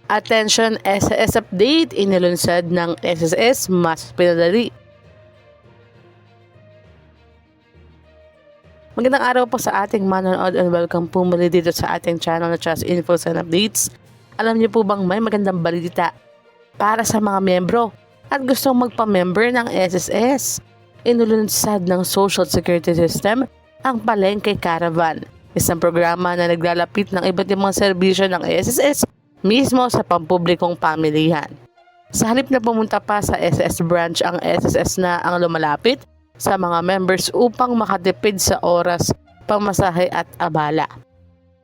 Attention SSS update, inilunsad ng SSS mas pinadali. Magandang araw po sa ating manonood and welcome po muli dito sa ating channel na Just Infos and Updates. Alam niyo po bang may magandang balita para sa mga miyembro at gustong magpa-member ng SSS? Inilunsad ng Social Security System ang Palengke Caravan, isang programa na naglalapit ng iba't ibang serbisyo ng SSS mismo sa pampublikong pamilihan. Sa halip na pumunta pa sa SSS branch, ang SSS na ang lumalapit sa mga members upang makatipid sa oras, pamasahe at abala.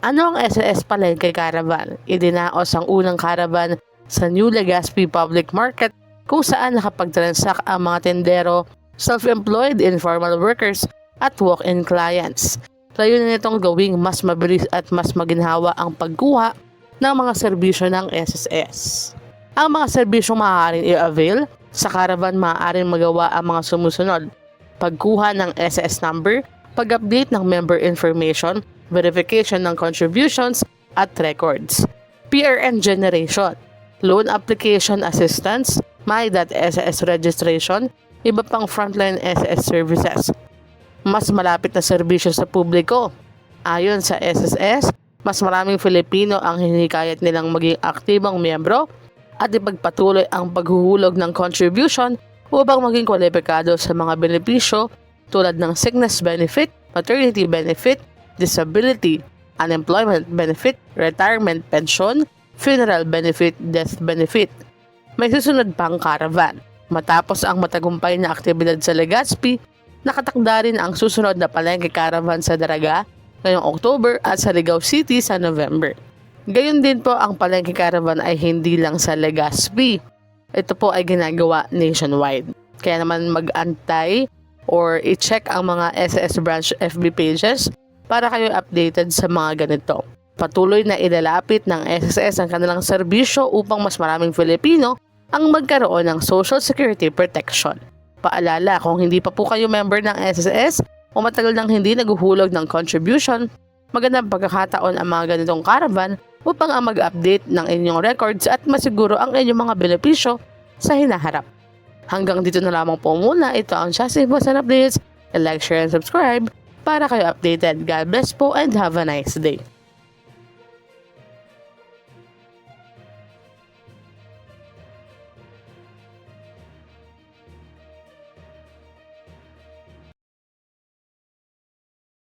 Ano ang SSS Palengke Caravan? Idinaos ang unang caravan sa New Legazpi Public Market kung saan nakapag-transact ang mga tendero, self-employed, informal workers at walk-in clients. Layunin nitong gawing mas mabilis at mas maginhawa ang pagkuha ng mga serbisyo ng SSS. Ang mga serbisyong maaaring i-avail sa caravan maaaring magawa ang mga sumusunod: pagkuha ng SSS number, pag-update ng member information, verification ng contributions at records, PRN generation, loan application assistance, My.SSS registration, iba pang frontline SSS services. Mas malapit na serbisyo sa publiko. Ayon sa SSS, mas maraming Filipino ang hinikayat nilang maging aktibong miyembro at ipagpatuloy ang paghuhulog ng contribution upang maging kwalipikado sa mga benepisyo tulad ng sickness benefit, maternity benefit, disability, unemployment benefit, retirement pension, funeral benefit, death benefit. May susunod pang caravan. Matapos ang matagumpay na aktibidad sa Legazpi, nakatakda rin ang susunod na Palengke Caravan sa Daraga ngayong October at sa Ligao City sa November. Gayon din po, ang Palengke Caravan ay hindi lang sa Legazpi. Ito po ay ginagawa nationwide. Kaya naman mag-antay or i-check ang mga SSS branch FB pages para kayo updated sa mga ganito. Patuloy na ilalapit ng SSS ang kanilang serbisyo upang mas maraming Filipino ang magkaroon ng Social Security Protection. Paalala, kung hindi pa po kayo member ng SSS o matagal nang hindi naguhulog ng contribution, magandang pagkakataon ang mga ganitong caravan upang mag-update ng inyong records at masiguro ang inyong mga benepisyo sa hinaharap. Hanggang dito na lamang po muna. Ito ang Just Infos and Updates. Like, share, and subscribe para kayo updated. God bless po and have a nice day.